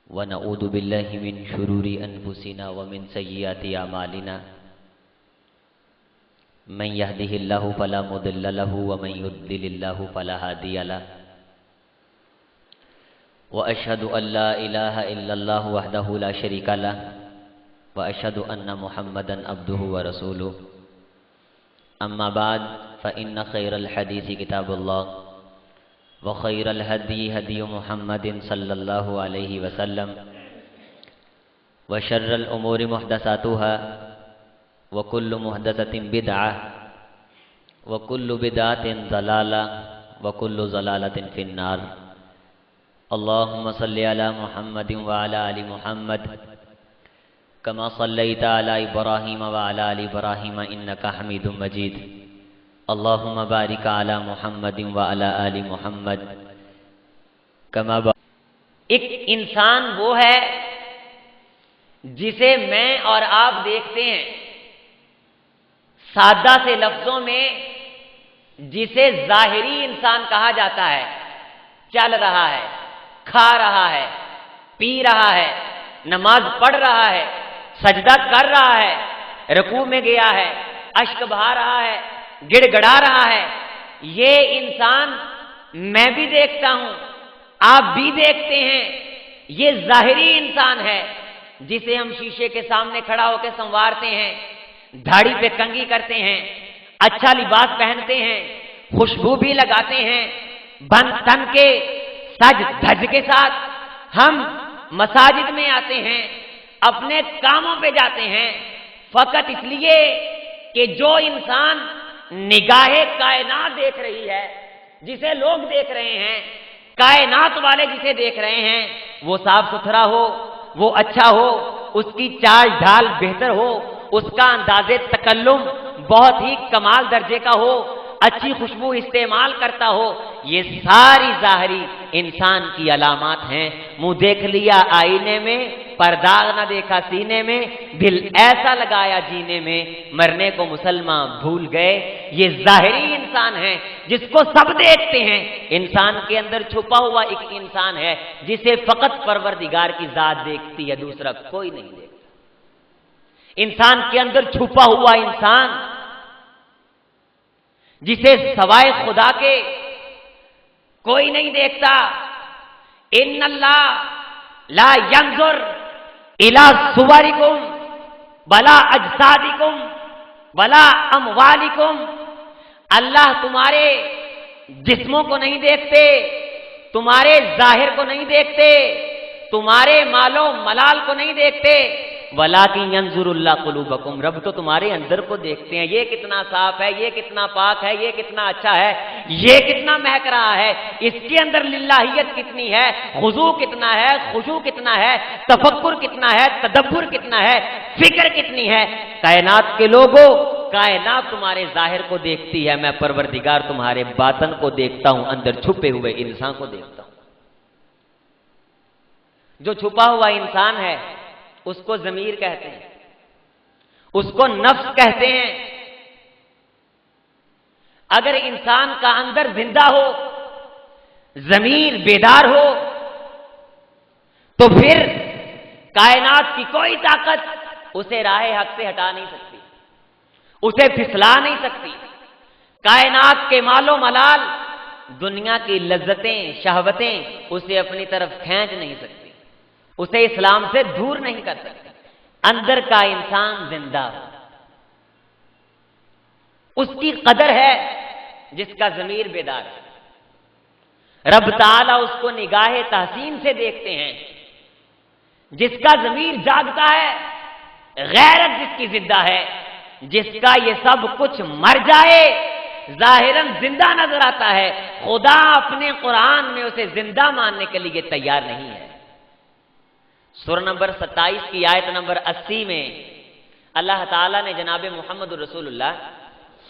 ونعوذ بالله من شرور أنفسنا ومن سيئات أعمالنا من يهده الله فلا مضل له ومن يضلل الله فلا هادي له وأشهد أن لا إله إلا الله وحده لا شريك له وأشهد أن محمدا عبده ورسوله أما بعد فإن خير الحديث كتاب الله وخير الهدي هدي محمد صلى الله عليه وسلم وشر الأمور محدثاتها وكل محدثة بدعة وكل بدعة ضلالة وكل ضلالة في النار اللهم صل على محمد وعلى آل محمد كما صليت على إبراهيم وعلى آل إبراهيم إنك حميد مجيد اللهم بارك على محمد وعلى آل محمد كما ایک انسان وہ ہے جسے میں اور آپ دیکھتے ہیں، سادہ سے لفظوں میں جسے ظاہری انسان کہا جاتا ہے، چل رہا ہے، کھا رہا ہے، پی رہا ہے، نماز پڑھ رہا ہے، سجدہ کر رہا ہے، رکوع میں گیا ہے، اشک بہا رہا ہے، گڑ گڑا رہا ہے، یہ انسان میں بھی دیکھتا ہوں، آپ بھی دیکھتے ہیں، یہ ظاہری انسان ہے جسے ہم شیشے کے سامنے کھڑا ہو کے سنوارتے ہیں، دھاڑی پہ کنگھی کرتے ہیں، اچھا لباس پہنتے ہیں، خوشبو بھی لگاتے ہیں، بن تن کے سج دھج کے ساتھ ہم مساجد میں آتے ہیں، اپنے کاموں پہ جاتے ہیں، فقط اس لیے کہ جو انسان نگاہ کائنات دیکھ رہی ہے، جسے لوگ دیکھ رہے ہیں، کائنات والے جسے دیکھ رہے ہیں، وہ صاف ستھرا ہو، وہ اچھا ہو، اس کی چال ڈھال بہتر ہو، اس کا انداز تکلم بہت ہی کمال درجے کا ہو، اچھی خوشبو استعمال کرتا ہو، یہ ساری ظاہری انسان کی علامات ہیں۔ منہ دیکھ لیا آئینے میں، پرداغ نہ دیکھا سینے میں، دل ایسا لگایا جینے میں، مرنے کو مسلمان بھول گئے، یہ ظاہری انسان ہے جس کو سب دیکھتے ہیں۔ انسان کے اندر چھپا ہوا ایک انسان ہے جسے فقط پروردگار کی ذات دیکھتی ہے، دوسرا کوئی نہیں دیکھتا۔ انسان کے اندر چھپا ہوا انسان جسے سوائے خدا کے کوئی نہیں دیکھتا۔ ان اللہ لا ينظر الى صورکم ولا اجسادکم ولا اموالکم، اللہ تمہارے جسموں کو نہیں دیکھتے، تمہارے ظاہر کو نہیں دیکھتے، تمہارے مال و ملال کو نہیں دیکھتے، وَلَٰكِن يَنظُرُ اللَّهُ قُلُوبَكُمْ، رب تو تمہارے اندر کو دیکھتے ہیں، یہ کتنا صاف ہے، یہ کتنا پاک ہے، یہ کتنا اچھا ہے، یہ کتنا مہک رہا ہے، اس کے اندر للہیت کتنی ہے، خضوع کتنا ہے، خشوع کتنا ہے، تفکر کتنا ہے، تدبر کتنا ہے، فکر کتنی ہے۔ کائنات کے لوگوں، کائنات تمہارے ظاہر کو دیکھتی ہے، میں پروردگار تمہارے باطن کو دیکھتا ہوں، اندر چھپے ہوئے انسان کو دیکھتا ہوں۔ جو چھپا ہوا انسان ہے اس کو ضمیر کہتے ہیں، اس کو نفس کہتے ہیں۔ اگر انسان کا اندر زندہ ہو، ضمیر بیدار ہو، تو پھر کائنات کی کوئی طاقت اسے راہ حق سے ہٹا نہیں سکتی، اسے پھسلا نہیں سکتی۔ کائنات کے مال و ملال، دنیا کی لذتیں، شہوتیں اسے اپنی طرف کھینچ نہیں سکتی، اسے اسلام سے دور نہیں کر سکتے۔ اندر کا انسان زندہ ہو، اس کی قدر ہے جس کا ضمیر بیدار ہے۔ رب تعالیٰ اس کو نگاہ تحسین سے دیکھتے ہیں، جس کا ضمیر جاگتا ہے، غیرت جس کی زندہ ہے، جس کا یہ سب کچھ مر جائے ظاہراً زندہ نظر آتا ہے، خدا اپنے قرآن میں اسے زندہ ماننے کے لیے تیار نہیں ہے۔ سورہ نمبر 27 کی آیت نمبر 80 میں اللہ تعالیٰ نے جناب محمد رسول اللہ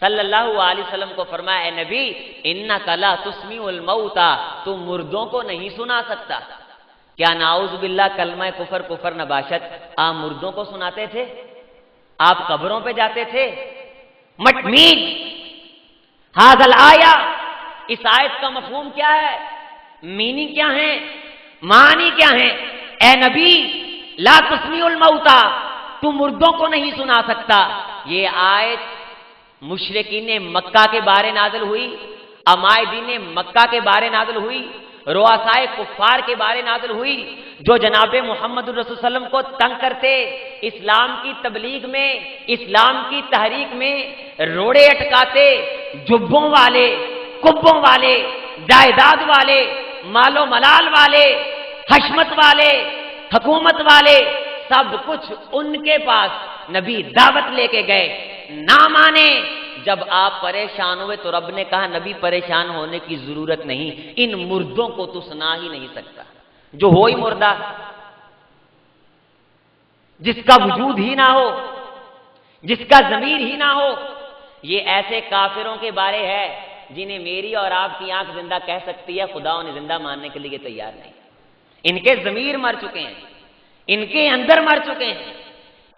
صلی اللہ علیہ وسلم کو فرمایا، اے نبی انک لا تسمیع الموتى، تم مردوں کو نہیں سنا سکتا۔ کیا نعوذ باللہ کلمہ کفر نباشت آپ مردوں کو سناتے تھے؟ آپ قبروں پہ جاتے تھے؟ مٹمین ھذا الآیہ، اس آیت کا مفہوم کیا ہے، میننگ کیا ہے، معنی کیا ہے؟ اے نبی لا تسمیع الموتى، تو مردوں کو نہیں سنا سکتا۔ یہ آیت مشرکین مکہ کے بارے نازل ہوئی، عمائدین مکہ کے بارے نازل ہوئی، رؤسائے کفار کے بارے نازل ہوئی، جو جناب محمد الرسول صلی اللہ علیہ وسلم کو تنگ کرتے، اسلام کی تبلیغ میں، اسلام کی تحریک میں روڑے اٹکاتے، جبوں والے، کبوں والے، جائیداد والے، مال و ملال والے، حشمت والے، حکومت والے، سب کچھ ان کے پاس نبی دعوت لے کے گئے، نہ مانے۔ جب آپ پریشان ہوئے تو رب نے کہا نبی پریشان ہونے کی ضرورت نہیں، ان مردوں کو تو سنا ہی نہیں سکتا، جو ہو ہی مردہ، جس کا وجود ہی نہ ہو، جس کا ضمیر ہی نہ ہو۔ یہ ایسے کافروں کے بارے ہے جنہیں میری اور آپ کی آنکھ زندہ کہہ سکتی ہے، خدا انہیں زندہ ماننے کے لیے تیار نہیں۔ ان کے ضمیر مر چکے ہیں، ان کے اندر مر چکے ہیں،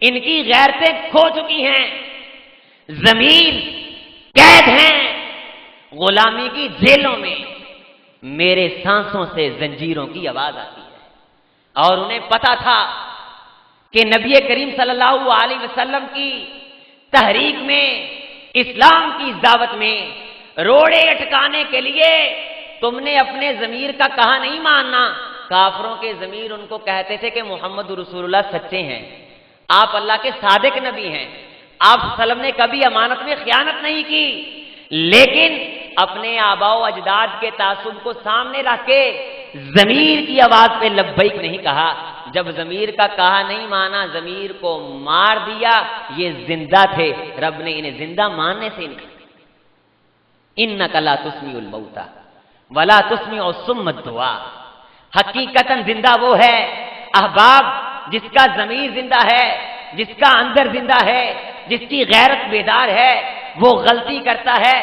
ان کی غیرتیں کھو چکی ہیں، ضمیر قید ہیں غلامی کی جیلوں میں۔ میرے سانسوں سے زنجیروں کی آواز آتی ہے، اور انہیں پتا تھا کہ نبی کریم صلی اللہ علیہ وسلم کی تحریک میں، اسلام کی دعوت میں روڑے اٹکانے کے لیے تم نے اپنے ضمیر کا کہا نہیں ماننا۔ کافروں کے ضمیر ان کو کہتے تھے کہ محمد رسول اللہ سچے ہیں، آپ اللہ کے صادق نبی ہیں، آپ صلی اللہ علیہ وسلم نے کبھی امانت میں خیانت نہیں کی، لیکن اپنے آباء و اجداد کے تعصب کو سامنے رکھ کے ضمیر کی آواز پہ لبیک نہیں کہا۔ جب ضمیر کا کہا نہیں مانا، ضمیر کو مار دیا، یہ زندہ تھے، رب نے انہیں زندہ ماننے سے انکار۔ انک لا تسمیع الموتى ولا تسمیع الصم الدعاء۔ حقیقتاً زندہ وہ ہے احباب جس کا ضمیر زندہ ہے، جس کا اندر زندہ ہے، جس کی غیرت بیدار ہے۔ وہ غلطی کرتا ہے،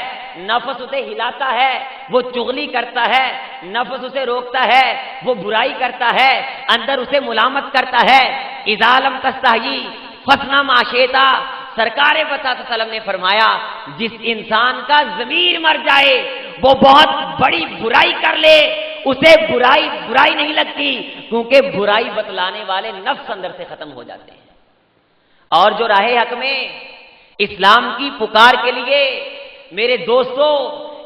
نفس اسے ہلاتا ہے، وہ چغلی کرتا ہے، نفس اسے روکتا ہے، وہ برائی کرتا ہے، اندر اسے ملامت کرتا ہے۔ اذا لم تستحی فاصنع ما شئت۔ سرکار بتا صلی اللہ علیہ وسلم نے فرمایا جس انسان کا ضمیر مر جائے، وہ بہت بڑی برائی کر لے، اسے برائی نہیں لگتی، کیونکہ برائی بتلانے والے نفس اندر سے ختم ہو جاتے ہیں۔ اور جو راہ حق میں اسلام کی پکار کے لیے، میرے دوستوں،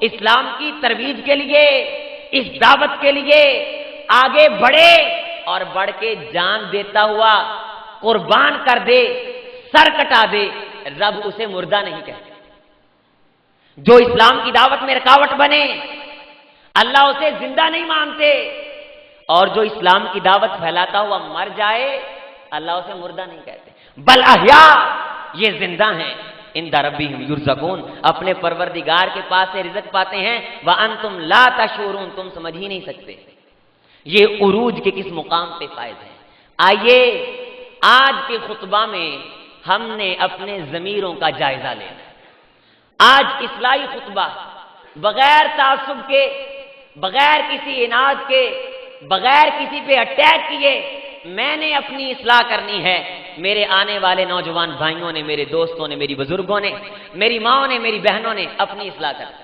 اسلام کی ترویج کے لیے، اس دعوت کے لیے آگے بڑھے اور بڑھ کے جان دیتا ہوا قربان کر دے، سر کٹا دے، رب اسے مردہ نہیں کہتے۔ جو اسلام کی دعوت میں رکاوٹ بنے، اللہ اسے زندہ نہیں مانتے، اور جو اسلام کی دعوت پھیلاتا ہوا مر جائے، اللہ اسے مردہ نہیں کہتے، بل احیاء، یہ زندہ ہیں، عند ربہم یرزقون، اپنے پروردگار کے پاس سے رزق پاتے ہیں، وانتم لا تشعرون، تم سمجھ ہی نہیں سکتے یہ عروج کے کس مقام پہ فائز ہیں۔ آئیے آج کے خطبہ میں ہم نے اپنے ضمیروں کا جائزہ لینا ہے۔ آج اصلاحی خطبہ، بغیر تعصب کے، بغیر کسی اناد کے، بغیر کسی پہ اٹیک کیے میں نے اپنی اصلاح کرنی ہے۔ میرے آنے والے نوجوان بھائیوں نے، میرے دوستوں نے، میری بزرگوں نے، میری ماں نے، میری بہنوں نے اپنی اصلاح کرنی۔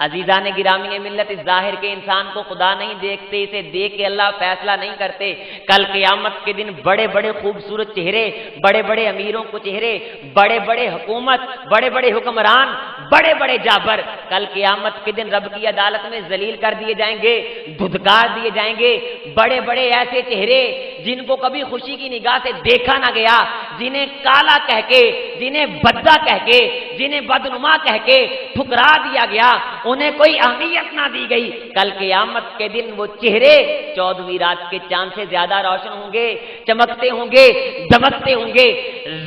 عزیزان گرامی ملت، اس ظاہر کے انسان کو خدا نہیں دیکھتے، اسے دیکھ کے اللہ فیصلہ نہیں کرتے۔ کل قیامت کے دن بڑے بڑے خوبصورت چہرے، بڑے بڑے امیروں کو چہرے، بڑے بڑے حکومت، بڑے بڑے حکمران، بڑے بڑے جابر، کل قیامت کے دن رب کی عدالت میں ذلیل کر دیے جائیں گے، دھتکار دیے جائیں گے۔ بڑے بڑے ایسے چہرے جن کو کبھی خوشی کی نگاہ سے دیکھا نہ گیا، جنہیں کالا کہہ کے، جنہیں بدہ کہہ کے، جنہیں بدنما کہہ کے ٹھکرا دیا گیا، انہیں کوئی اہمیت نہ دی گئی، کل قیامت کے دن وہ چہرے 14ویں رات کے چاند سے زیادہ روشن ہوں گے، چمکتے ہوں گے، دمکتے ہوں گے۔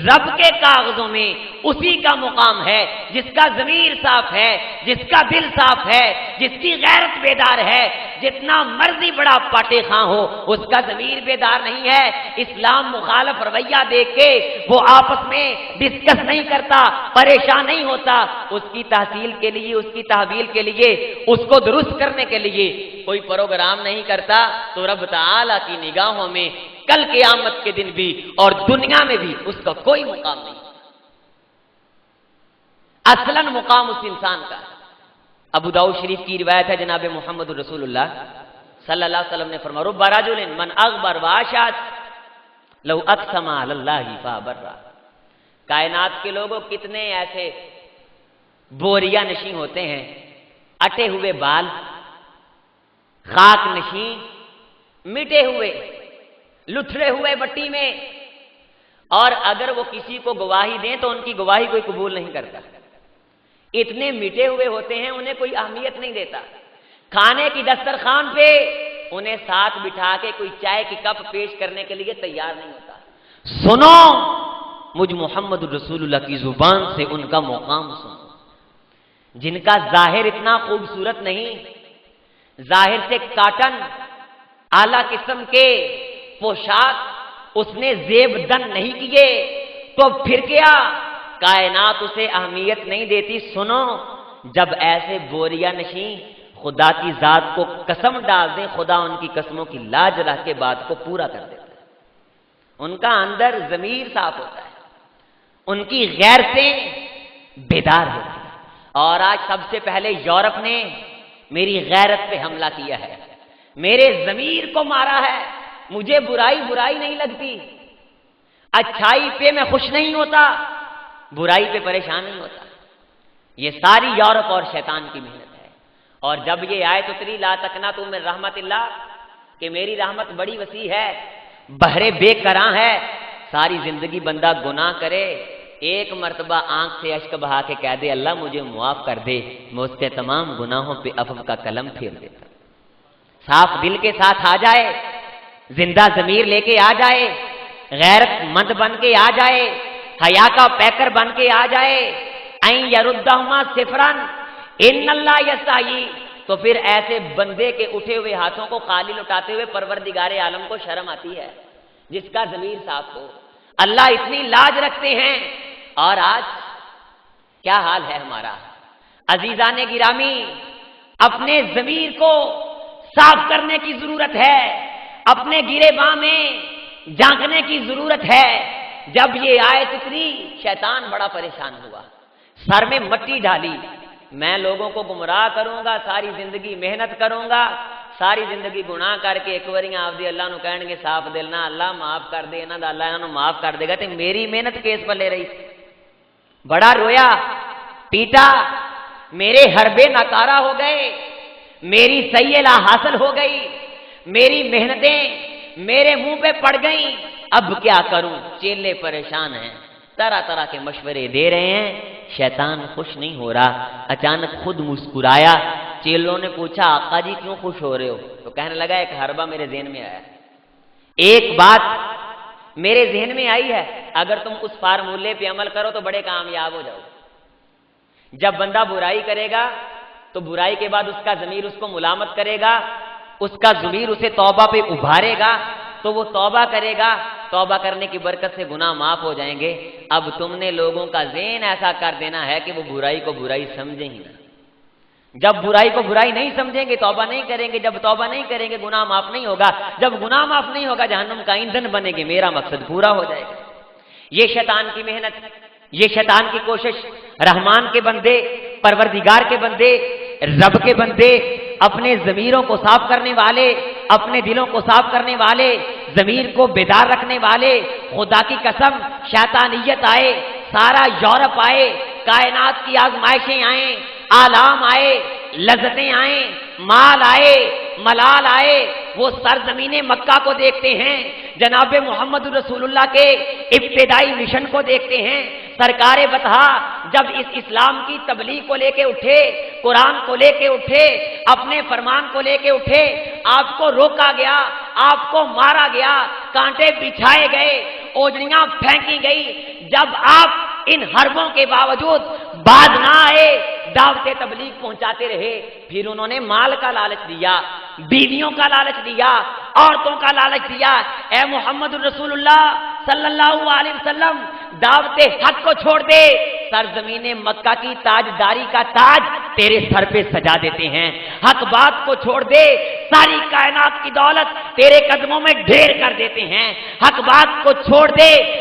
رب کے کاغذوں میں اسی کا مقام ہے جس کا ضمیر صاف ہے، جس کا دل صاف ہے، جس کی غیرت بیدار ہے۔ جتنا مرضی بڑا پاٹے خاں ہو، اس کا ضمیر بیدار نہیں ہے، اسلام مخالف رویہ دیکھ کے وہ آپس میں ڈسکس نہیں کرتا، پریشان نہیں ہوتا، اس کی تحصیل کے لیے، اس کی تحویل کے لیے، اس کو درست کرنے کے لیے کوئی پروگرام نہیں کرتا، تو رب تعالی کی نگاہوں میں کل قیامت کے دن بھی اور دنیا میں بھی اس کا کوئی مقام نہیں۔ اصلاً مقام اس انسان کا۔ ابو داؤد شریف کی روایت ہے، جناب محمد رسول اللہ صلی اللہ علیہ وسلم نے فرمایا رب رجل من اغبر واشات لو اقسم علی اللہ فابرا، کائنات کے لوگوں کتنے ایسے بوریا نشین ہوتے ہیں، اٹے ہوئے بال، خاک نشین، مٹے ہوئے، لٹھڑے ہوئے مٹی میں، اور اگر وہ کسی کو گواہی دیں تو ان کی گواہی کوئی قبول نہیں کرتا، اتنے مٹے ہوئے ہوتے ہیں، انہیں کوئی اہمیت نہیں دیتا، کھانے کی دسترخوان پہ انہیں ساتھ بٹھا کے کوئی چائے کی کپ پیش کرنے کے لیے تیار نہیں ہوتا۔ سنو مجھ محمد رسول اللہ کی زبان سے ان کا مقام سنو، جن کا ظاہر اتنا خوبصورت نہیں، ظاہر سے کاٹن، اعلی قسم کے پوشاک اس نے زیب دن نہیں کیے، تو پھر کیا کائنات اسے اہمیت نہیں دیتی۔ سنو، جب ایسے بوریا نشین خدا کی ذات کو قسم ڈال دیں، خدا ان کی قسموں کی لاج رکھ کے بات کو پورا کر دیتا ہے، ان کا اندر ضمیر صاف ہوتا ہے، ان کی غیرتیں بیدار ہوتی ہیں۔ اور آج سب سے پہلے یورپ نے میری غیرت پہ حملہ کیا ہے، میرے ضمیر کو مارا ہے، مجھے برائی نہیں لگتی، اچھائی پہ میں خوش نہیں ہوتا، برائی پہ پریشان نہیں ہوتا۔ یہ ساری یورپ اور شیطان کی محنت ہے۔ اور جب یہ آیت اتری لا تقنطوا من رحمت اللہ، کہ میری رحمت بڑی وسیع ہے، بحر بے کراں ہے، ساری زندگی بندہ گناہ کرے، ایک مرتبہ آنکھ سے اشک بہا کے کہہ دے اللہ مجھے معاف کر دے، میں اس کے تمام گناہوں پہ عفو کا قلم پھیر دیتا۔ صاف دل کے ساتھ آ جائے، زندہ ضمیر لے کے آ جائے، غیرت مند بن کے آ جائے، حیا کا پیکر بن کے آ جائے، این یردہما صفرن ان اللہ یستحیی، تو پھر ایسے بندے کے اٹھے ہوئے ہاتھوں کو خالی لٹاتے ہوئے پروردگار عالم کو شرم آتی ہے، جس کا ضمیر صاف ہو۔ اللہ اتنی لاج رکھتے ہیں، اور آج کیا حال ہے ہمارا۔ عزیزان گرامی، اپنے ضمیر کو صاف کرنے کی ضرورت ہے، اپنے گرے باں میں جھانکنے کی ضرورت ہے۔ جب یہ آیت اتری شیطان بڑا پریشان ہوا، سر میں مٹی ڈالی، میں لوگوں کو گمراہ کروں گا، ساری زندگی محنت کروں گا، ساری زندگی گناہ کر کے ایک واری آپ دی اللہ نو کہن گے صاف دل نہ اللہ معاف کر دے، انہاں دا اللہ انہاں نو معاف کر دے گا، تے میری محنت کیس پلے رہی۔ بڑا رویا پیٹا، میرے حربے ناکارہ ہو گئے، میری سیئلہ حاصل ہو گئی، میری محنتیں میرے منہ پہ پڑ گئیں، اب کیا کروں؟ چیلے پریشان ہیں، طرح طرح کے مشورے دے رہے ہیں، شیطان خوش نہیں ہو رہا۔ اچانک خود مسکرایا، چیلوں نے پوچھا آقا جی کیوں خوش ہو رہے ہو؟ تو کہنے لگا ایک حربہ میرے ذہن میں آیا، ایک بات میرے ذہن میں آئی ہے، اگر تم اس فارمولے پہ عمل کرو تو بڑے کامیاب ہو جاؤ۔ جب بندہ برائی کرے گا تو برائی کے بعد اس کا ضمیر اس کو ملامت کرے گا، اس کا ضمیر اسے توبہ پہ ابھارے گا، تو وہ توبہ کرے گا، توبہ کرنے کی برکت سے گناہ معاف ہو جائیں گے۔ اب تم نے لوگوں کا ذہن ایسا کر دینا ہے کہ وہ برائی کو برائی سمجھیں ہی نہ۔ جب برائی کو برائی نہیں سمجھیں گے توبہ نہیں کریں گے، جب توبہ نہیں کریں گے گناہ معاف نہیں ہوگا، جب گناہ معاف نہیں ہوگا جہنم کا ایندھن بنے گے، میرا مقصد پورا ہو جائے گا۔ یہ شیطان کی محنت، یہ شیطان کی کوشش۔ رحمان کے بندے، پروردگار کے بندے، رب کے بندے، اپنے ضمیروں کو صاف کرنے والے، اپنے دلوں کو صاف کرنے والے، ضمیر کو بیدار رکھنے والے، خدا کی قسم شیطانیت آئے، سارا یورپ آئے، کائنات کی آزمائشیں آئیں، آلام آئے، لذتیں آئیں، مال آئے، ملال آئے، وہ سرزمین مکہ کو دیکھتے ہیں، جناب محمد رسول اللہ کے ابتدائی مشن کو دیکھتے ہیں۔ سرکار بطحا جب اس اسلام کی تبلیغ کو لے کے اٹھے، قرآن کو لے کے اٹھے، اپنے فرمان کو لے کے اٹھے، آپ کو روکا گیا، آپ کو مارا گیا، کانٹے بچھائے گئے، اوجڑیاں پھینکی گئی۔ جب آپ ان حربوں کے باوجود باز نہ آئے، دعوت تبلیغ پہنچاتے رہے، پھر انہوں نے مال کا لالچ دیا، بیویوں کا لالچ دیا، عورتوں کا لالچ دیا۔ اے محمد رسول اللہ صلی اللہ علیہ وسلم، دعوت حق کو چھوڑ دے، سرزمین مکہ کی تاجداری کا تاج تیرے سر پہ سجا دیتے ہیں۔ حق بات کو چھوڑ دے، ساری کائنات کی دولت تیرے قدموں میں ڈھیر کر دیتے ہیں۔ حق بات کو چھوڑ دے،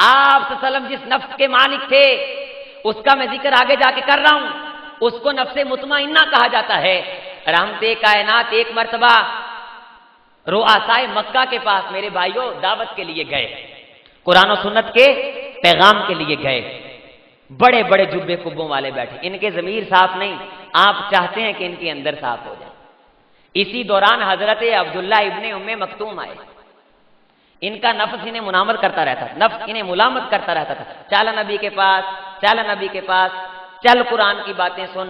آپ صلی اللہ علیہ وسلم جس نفس کے مالک تھے اس کا میں ذکر آگے جا کے کر رہا ہوں، اس کو نفس مطمئنہ کہا جاتا ہے۔ رحمت کائنات ایک مرتبہ رؤسائے مکہ کے پاس میرے بھائیوں دعوت کے لیے گئے، قرآن و سنت کے پیغام کے لیے گئے، بڑے بڑے جبے کبوں والے بیٹھے، ان کے ضمیر صاف نہیں، آپ چاہتے ہیں کہ ان کے اندر صاف ہو جائے۔ اسی دوران حضرت عبداللہ ابن ام مکتوم آئے، ان کا نفس انہیں منامت کرتا رہتا تھا، نفس انہیں ملامت کرتا رہتا تھا، چل نبی کے پاس، چل نبی کے پاس، چل قرآن کی باتیں سن،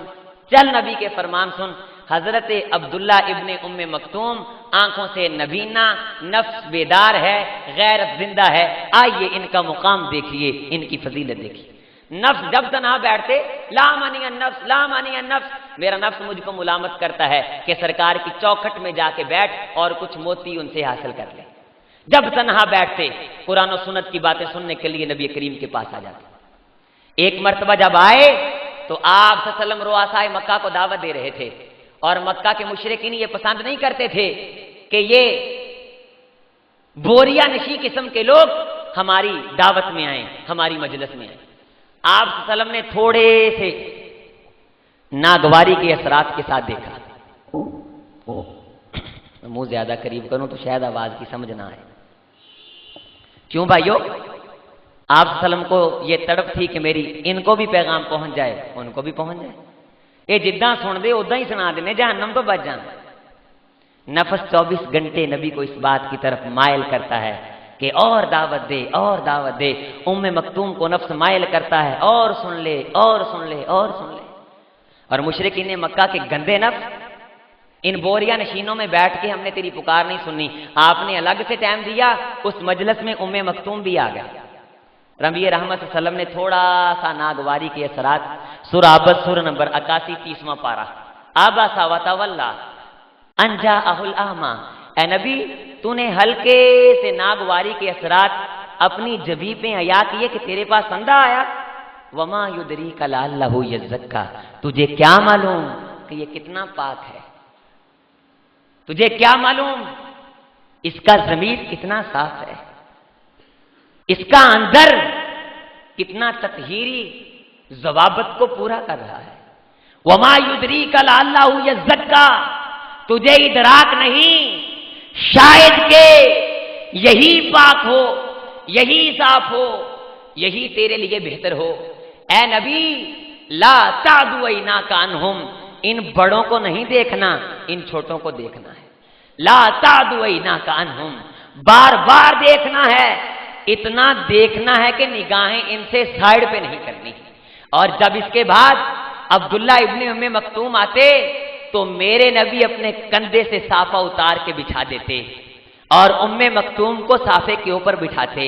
چل نبی کے فرمان سن۔ حضرت عبداللہ ابن ام مکتوم آنکھوں سے نبینا، نفس بیدار ہے، غیرت زندہ ہے، آئیے ان کا مقام دیکھیے، ان کی فضیلت دیکھیے۔ نفس جب تنہا بیٹھتے، لا مانی النفس، لا مانی النفس، میرا نفس مجھ کو ملامت کرتا ہے کہ سرکار کی چوکھٹ میں جا کے بیٹھ اور کچھ موتی ان سے حاصل کر لے۔ جب تنہا بیٹھتے قرآن و سنت کی باتیں سننے کے لیے نبی کریم کے پاس آ جاتے۔ ایک مرتبہ جب آئے تو آپ صلی اللہ علیہ وسلم رؤسائے مکہ کو دعوت دے رہے تھے، اور مکہ کے مشرکین یہ پسند نہیں کرتے تھے کہ یہ بوریا نشی قسم کے لوگ ہماری دعوت میں آئیں، ہماری مجلس میں آئیں۔ آپ صلی اللہ علیہ وسلم نے تھوڑے سے ناگواری کے اثرات کے ساتھ دیکھا، منہ زیادہ قریب کروں تو شاید آواز کی سمجھ نہ آئے۔ کیوں بھائیو؟ آپ صلی اللہ علیہ وسلم کو یہ تڑپ تھی کہ میری ان کو بھی پیغام پہنچ جائے، ان کو بھی پہنچ جائے، یہ جداں سن دے ادا ہی سنا دینے، جہنم تو بچ جانا۔ نفس 24 گھنٹے نبی کو اس بات کی طرف مائل کرتا ہے کہ اور دعوت دے، اور دعوت دے۔ ام مکتوم کو نفس مائل کرتا ہے، اور سن لے، اور سن لے، اور سن لے۔ اور مشرکین مکہ کے گندے نفس ان بوریا نشینوں میں بیٹھ کے ہم نے تیری پکار نہیں سنی، آپ نے الگ سے ٹائم دیا، اس مجلس میں ام مکتوم بھی آ گیا۔ نبی رحمت صلی اللہ علیہ وسلم نے تھوڑا سا ناگواری کے اثرات، سورہ عبس سورہ نمبر 81 30واں پارہ، عبس وتولی ان جاءہ الاعمی، اے نبی تو نے ہلکے سے ناگواری کے اثرات اپنی جبھی پہ عیا کیے کہ تیرے پاس اندھا آیا۔ وما یدریک لعلہ یزکا، تجھے کیا معلوم کہ یہ کتنا پاک ہے، تجھے کیا معلوم اس کا ضمیر کتنا صاف ہے، اس کا اندر کتنا تطہیری ضوابط کو پورا کر رہا ہے۔ وما یدریک لعلہ یزکا، تجھے ادراک نہیں شاید کہ یہی پاک ہو، یہی صاف ہو، یہی تیرے لیے بہتر ہو۔ اے نبی لا تعدو عیناک عنہم، ان بڑوں کو نہیں دیکھنا، ان چھوٹوں کو دیکھنا ہے۔ لا تعدو عیناک عنہم، بار بار دیکھنا ہے، اتنا دیکھنا ہے کہ نگاہیں ان سے سائڈ پہ نہیں کرنی۔ اور جب اس کے بعد عبداللہ ابن ام مکتوم آتے تو میرے نبی اپنے کندھے سے صافہ اتار کے بچھا دیتے اور ام مکتوم کو صافے کے اوپر بٹھاتے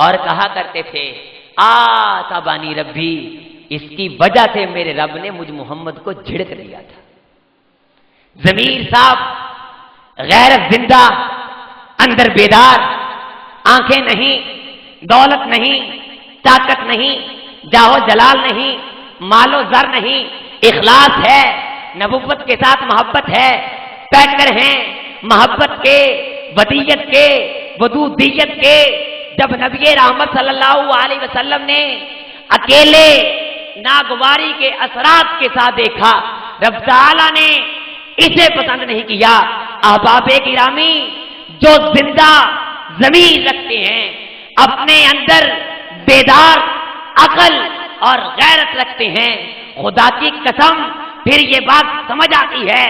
اور کہا کرتے تھے آتابانی ربی، اس کی وجہ سے میرے رب نے مجھ محمد کو جھڑک دیا تھا۔ ضمیر صاف، غیرت زندہ، اندر بیدار، آنکھیں نہیں، دولت نہیں، طاقت نہیں، جاہو جلال نہیں، مال و زر نہیں، اخلاص ہے، نبوت کے ساتھ محبت ہے، پیکر ہیں محبت کے، ودیت کے، ودودیت کے۔ جب نبی رحمت صلی اللہ علیہ وسلم نے اکیلے ناگواری کے اثرات کے ساتھ دیکھا، رب تعالیٰ نے اسے پسند نہیں کیا۔ احباب گرامی، جو زندہ ضمیر رکھتے ہیں، اپنے اندر بیدار عقل اور غیرت رکھتے ہیں، خدا کی قسم پھر یہ بات سمجھ آتی ہے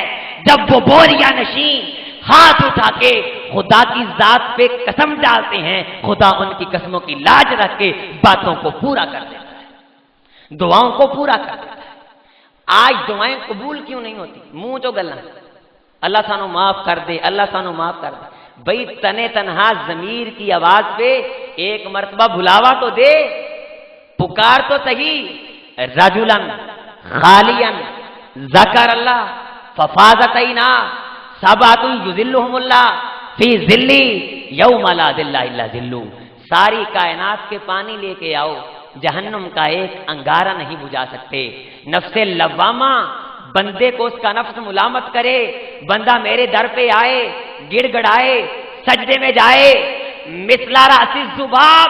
جب وہ بوریا نشین ہاتھ اٹھا کے خدا کی ذات پہ قسم ڈالتے ہیں، خدا ان کی قسموں کی لاج رکھ کے باتوں کو پورا کر دیتا ہے، دعاؤں کو پورا کر دیتا ہے۔ آج دعائیں قبول کیوں نہیں ہوتی؟ منہ جو گلا، اللہ سانو معاف کر دے، اللہ سانو معاف کر دے۔ بھئی تنے تنہا ضمیر کی آواز پہ ایک مرتبہ بلاوا تو دے، پکار تو صحیح۔ رجلن خالیا ذکر اللہ ففاضت عینا سبعۃ یظلھم اللہ فی ظل یوم لا ظل الا ظلہ۔ ساری کائنات کے پانی لے کے آؤ، جہنم کا ایک انگارہ نہیں بجھا سکتے۔ نفس لوامہ بندے کو اس کا نفس ملامت کرے، بندہ میرے در پہ آئے، گڑ گڑائے، سجدے میں جائے، مثل راس الذباب،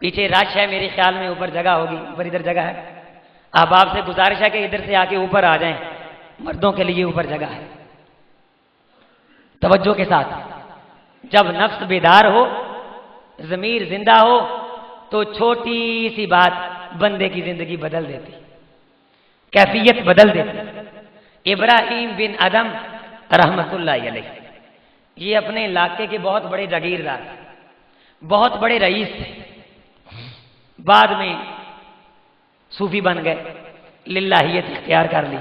پیچھے رش ہے، میرے خیال میں اوپر جگہ ہوگی، اوپر ادھر جگہ ہے. احباب سے گزارش ہے کہ ادھر سے آ کے اوپر آ جائیں، مردوں کے لیے اوپر جگہ ہے. توجہ کے ساتھ، جب نفس بیدار ہو، ضمیر زندہ ہو، تو چھوٹی سی بات بندے کی زندگی بدل دیتی، کیفیت بدل دیتی. ابراہیم بن ادم رحمت اللہ علیہ، یہ اپنے علاقے کے بہت بڑے جاگیردار، بہت بڑے رئیس تھے. بعد میں صوفی بن گئے، للہیت اختیار کر لی.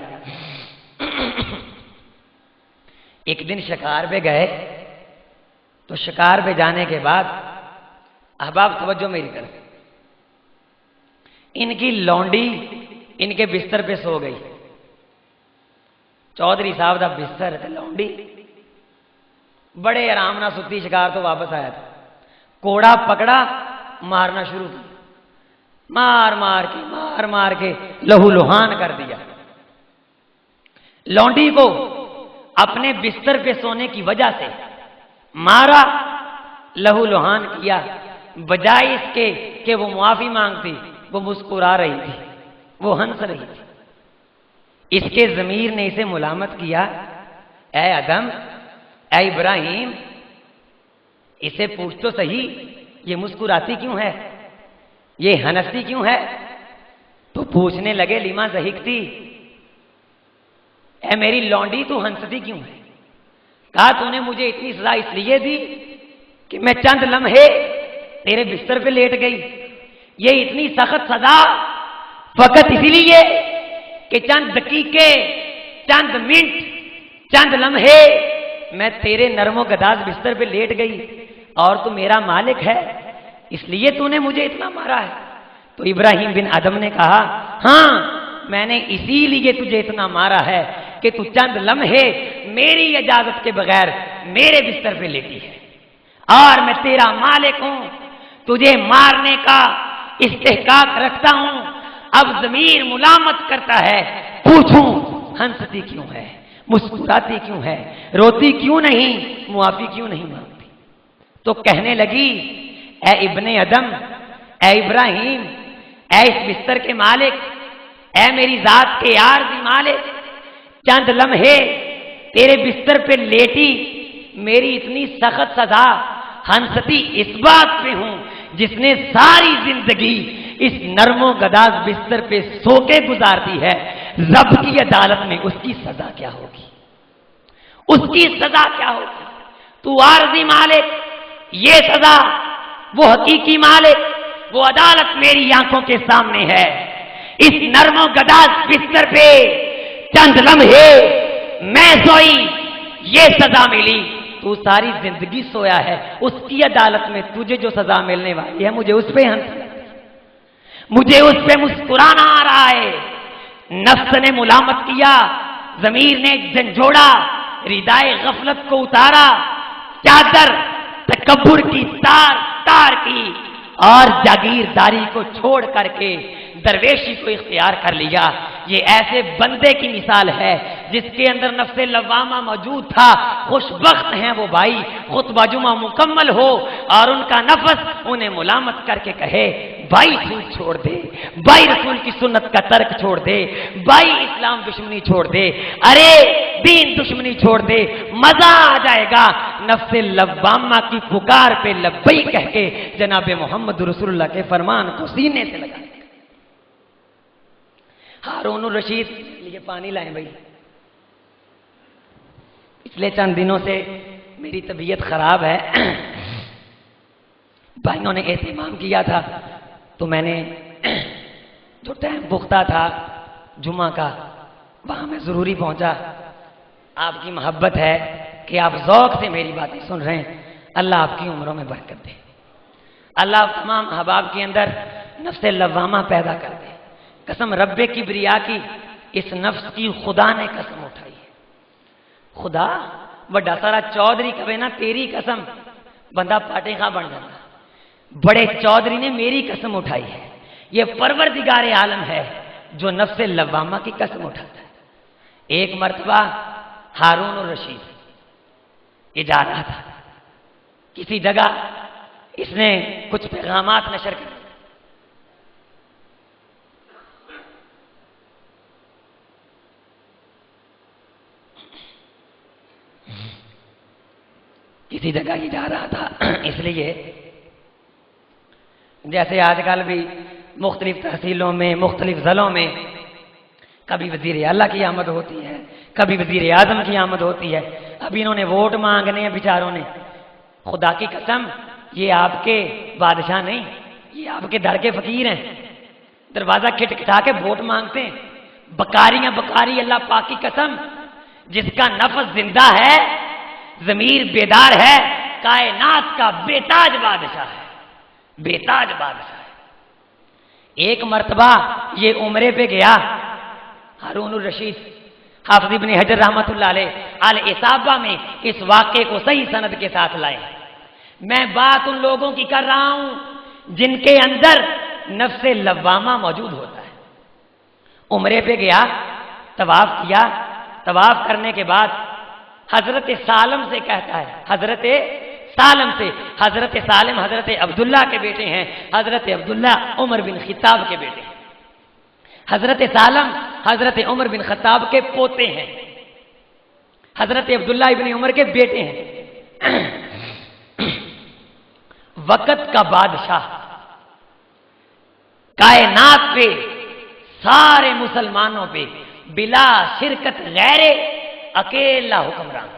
ایک دن شکار پہ گئے، تو شکار پہ جانے کے بعد احباب توجہ میری طرف، ان کی لونڈی ان کے بستر پہ سو گئی. چودھری صاحب دا بستر تے لونڈی بڑے آرام نہ ستی. شکار تو واپس آیا تھا، کوڑا پکڑا، مارنا شروع کیا، مار مار کے لہو لہان کر دیا. لونڈی کو اپنے بستر پہ سونے کی وجہ سے مارا، لہو لہان کیا. بجائے اس کے کہ وہ معافی مانگتی، وہ مسکرا رہی تھی، وہ ہنس رہی تھی. اس کے ضمیر نے اسے ملامت کیا، اے ادم، اے ابراہیم، اسے پوچھ تو صحیح، یہ مسکراتی کیوں ہے، یہ ہنستی کیوں ہے؟ تو پوچھنے لگے، لما ضحکتی، اے میری لونڈی تو ہنستی کیوں ہے؟ کہا تو نے مجھے اتنی سزا اس لیے دی کہ میں چند لمحے تیرے بستر پہ لیٹ گئی. یہ اتنی سخت سزا فقط اسی لیے کہ چند دقیقے، چند منٹ، چند لمحے میں تیرے نرم و گداز بستر پہ لیٹ گئی اور تو میرا مالک ہے، اس لیے تو نے مجھے اتنا مارا ہے. تو ابراہیم بن ادم نے کہا، ہاں میں نے اسی لیے تجھے اتنا مارا ہے کہ تو چند لمحے میری اجازت کے بغیر میرے بستر پہ لیٹی ہے، اور میں تیرا مالک ہوں، تجھے مارنے کا استحقاق رکھتا ہوں. اب ضمیر ملامت کرتا ہے، پوچھوں ہنستی کیوں ہے، مسکراتی کیوں ہے، روتی کیوں نہیں، معافی کیوں نہیں مانگتی؟ تو کہنے لگی، اے ابن ادم، اے ابراہیم، اے اس بستر کے مالک، اے میری ذات کے عارضی مالک، چند لمحے تیرے بستر پہ لیٹی، میری اتنی سخت سزا ہنستی اس بات پہ ہوں جس نے ساری زندگی اس نرم و گداز بستر پہ سو کے گزار دی ہے. رب کی عدالت میں اس کی سزا کیا ہوگی، اس کی سزا کیا ہوگی؟ تو عارضی مالک، یہ سزا، وہ حقیقی مالک، وہ عدالت میری آنکھوں کے سامنے ہے. اس نرم و گداز بستر پہ چند لمحے میں سوئی، یہ سزا ملی. تو ساری زندگی سویا ہے، اس کی عدالت میں تجھے جو سزا ملنے والی ہے، مجھے اس پہ ہنس، مجھے اس پہ مسکرانا آ رہا ہے. نفس نے ملامت کیا، ضمیر نے جھنجھوڑا، ردائے غفلت کو اتارا، چادر تکبر کی تار کی، اور جاگیرداری کو چھوڑ کر کے درویشی کو اختیار کر لیا. یہ ایسے بندے کی مثال ہے جس کے اندر نفس لوامہ موجود تھا. خوش بخت ہیں وہ بھائی، خطبہ جمعہ مکمل ہو اور ان کا نفس انہیں ملامت کر کے کہے، بھائی سود چھوڑ دے، بھائی رسول کی سنت کا ترک چھوڑ دے، بھائی اسلام دشمنی چھوڑ دے، ارے دین دشمنی چھوڑ دے، مزہ آ جائے گا. نفس لوامہ کی پکار پہ لبئی کہہ کے جناب محمد رسول اللہ کے فرمان کو سینے سے لگا. ہارون الرشید لیے پانی لائیں بھائی. پچھلے چند دنوں سے میری طبیعت خراب ہے، بھائیوں نے اہتمام کیا تھا تو میں نے جو ٹائم پختہ تھا جمعہ کا، وہاں میں ضروری پہنچا. آپ کی محبت ہے کہ آپ ذوق سے میری باتیں سن رہے ہیں. اللہ آپ کی عمروں میں برکت دے، اللہ تمام احباب کے اندر نفس لوامہ پیدا کر دے. قسم رب کبریا کی، اس نفس کی خدا نے قسم اٹھائی ہے. خدا بڑا سارا چودھری کبھی نا تیری قسم، بندہ پاٹے خواہ بن جاتا. بڑے چودھری نے میری قسم اٹھائی ہے. یہ پروردگار عالم ہے جو نفس لوامہ کی قسم اٹھاتا ہے. ایک مرتبہ ہارون الرشید یہ جا رہا تھا کسی جگہ، اس نے کچھ پیغامات نشر کر کسی جگہ ہی جا رہا تھا، اس لیے جیسے آج کل بھی مختلف تحصیلوں میں مختلف ضلعوں میں کبھی وزیر اعلیٰ کی آمد ہوتی ہے، کبھی وزیر اعظم کی آمد ہوتی ہے. ابھی انہوں نے ووٹ مانگنے ہیں بیچاروں نے. خدا کی قسم یہ آپ کے بادشاہ نہیں، یہ آپ کے در کے فقیر ہیں. دروازہ کھٹکھٹا کے ووٹ مانگتے ہیں. بکاریاں بکاری، اللہ پاک کی قسم، جس کا نفس زندہ ہے، ضمیر بیدار ہے، کائنات کا بےتاج بادشاہ ہے، بےتاج بادشاہ ہے. ایک مرتبہ یہ عمرے پہ گیا. ہارون الرشید حافظ ابن حجر رحمۃ اللہ علیہ الاصابہ میں اس واقعے کو صحیح سند کے ساتھ لائے. میں بات ان لوگوں کی کر رہا ہوں جن کے اندر نفس لوامہ موجود ہوتا ہے. عمرے پہ گیا، طواف کیا. طواف کرنے کے بعد حضرت سالم سے کہتا ہے، حضرت سالم سے، حضرت سالم حضرت عبداللہ کے بیٹے ہیں، حضرت عبداللہ عمر بن خطاب کے بیٹے ہیں. حضرت سالم حضرت عمر بن خطاب کے پوتے ہیں، حضرت عبداللہ ابن عمر کے بیٹے ہیں. وقت کا بادشاہ، کائنات پہ سارے مسلمانوں پہ بلا شرکت غیر اکیلا حکمران،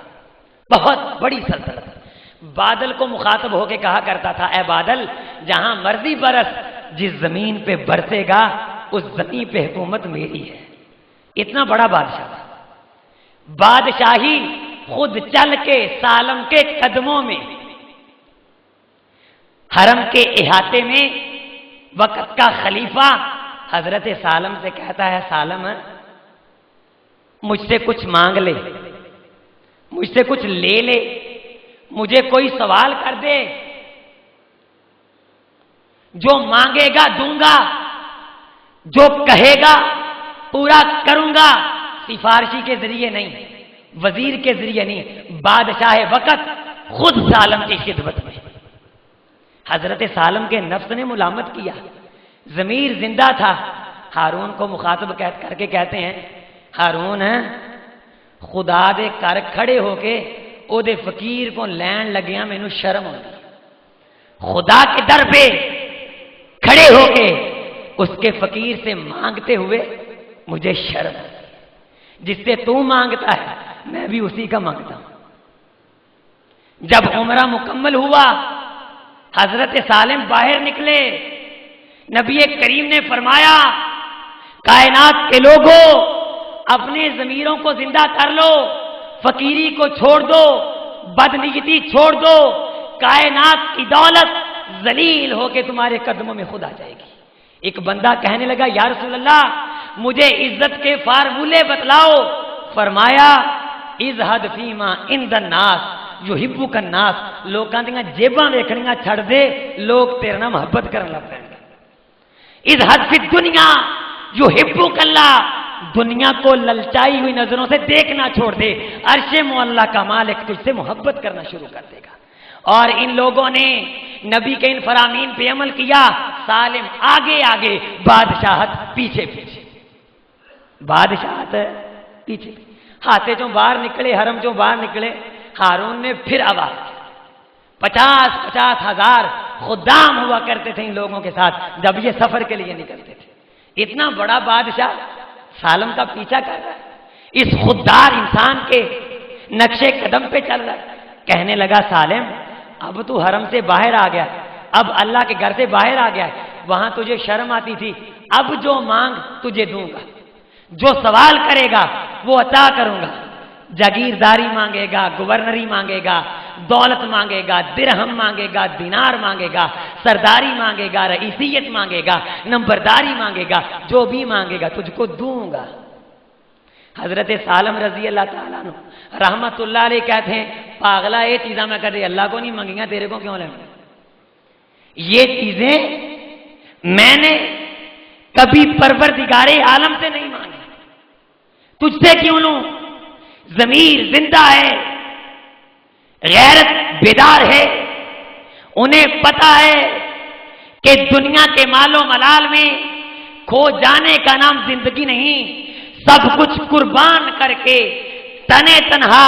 بہت بڑی سلطنت. بادل کو مخاطب ہو کے کہا کرتا تھا، اے بادل جہاں مرضی برس، جس زمین پہ برسے گا اس زمین پہ حکومت میری ہے. اتنا بڑا بادشاہ تھا. بادشاہی خود چل کے سالم کے قدموں میں، حرم کے احاطے میں وقت کا خلیفہ حضرت سالم سے کہتا ہے، سالم مجھ سے کچھ مانگ لے، مجھ سے کچھ لے لے، مجھے کوئی سوال کر دے، جو مانگے گا دوں گا، جو کہے گا پورا کروں گا. سفارشی کے ذریعے نہیں، وزیر کے ذریعے نہیں، بادشاہ وقت خود سالم کی خدمت میں. حضرت سالم کے نفس نے ملامت کیا، ضمیر زندہ تھا. ہارون کو مخاطب کر کے کہتے ہیں، ہارون خدا دے کر کھڑے ہو کے او دے فقیر کو لین لگیا، مینوں شرم ہوتی. خدا کے در پہ کھڑے ہو کے اس کے فقیر سے مانگتے ہوئے مجھے شرم آتی. جس سے تو مانگتا ہے میں بھی اسی کا مانگتا ہوں. جب عمرہ مکمل ہوا، حضرت سالم باہر نکلے. نبی کریم نے فرمایا، کائنات کے لوگوں اپنے ضمیروں کو زندہ کر لو، فقیری کو چھوڑ دو، بدنیتی چھوڑ دو. کائنات کی دولت ذلیل ہو کے تمہارے قدموں میں خود آ جائے گی. ایک بندہ کہنے لگا، یا رسول اللہ مجھے عزت کے فارمولے بتلاؤ. فرمایا، اذھد فیما عند الناس یحبک الناس. لوکاں دیاں جیباں ویکھنیاں چھڑ دے، لوگ تیرے نال محبت کرن لگ پین گے. اذھد فی الدنیا یحبک اللہ. دنیا کو للچائی ہوئی نظروں سے دیکھنا چھوڑ دے، عرش معلی کا مالک تجھ سے محبت کرنا شروع کر دے گا. اور ان لوگوں نے نبی کے ان فرامین پہ عمل کیا. سالم آگے آگے، بادشاہت پیچھے پیچھے، بادشاہت پیچھے. ہاتھے چوں باہر نکلے، حرم چوں باہر نکلے، ہارون نے پھر آواز کی. 50 ہزار خدام ہوا کرتے تھے ان لوگوں کے ساتھ جب یہ سفر کے لیے نکلتے تھے. اتنا بڑا بادشاہ سالم کا پیچھا کر رہا ہے، اس خوددار انسان کے نقشے قدم پہ چل رہا ہے. کہنے لگا، سالم اب تو حرم سے باہر آ گیا، اب اللہ کے گھر سے باہر آ گیا ہے. وہاں تجھے شرم آتی تھی، اب جو مانگ تجھے دوں گا، جو سوال کرے گا وہ عطا کروں گا. جاگیرداری مانگے گا، گورنری مانگے گا، دولت مانگے گا، درہم مانگے گا، دینار مانگے گا، سرداری مانگے گا، رئیسیت مانگے گا، نمبرداری مانگے گا، جو بھی مانگے گا تجھ کو دوں گا. حضرت سالم رضی اللہ تعالیٰ عنہ رحمت اللہ علیہ کہتے ہیں، پاگلا یہ چیزاں میں کر رہی اللہ کو نہیں مانگی ہیں، تیرے کو کیوں لیں؟ یہ چیزیں میں نے کبھی پروردگار عالم سے نہیں مانگی، تجھ سے کیوں لوں؟ ضمیر زندہ ہے، غیرت بیدار ہے، انہیں پتا ہے کہ دنیا کے مال و ملال میں کھو جانے کا نام زندگی نہیں، سب کچھ قربان کر کے تنے تنہا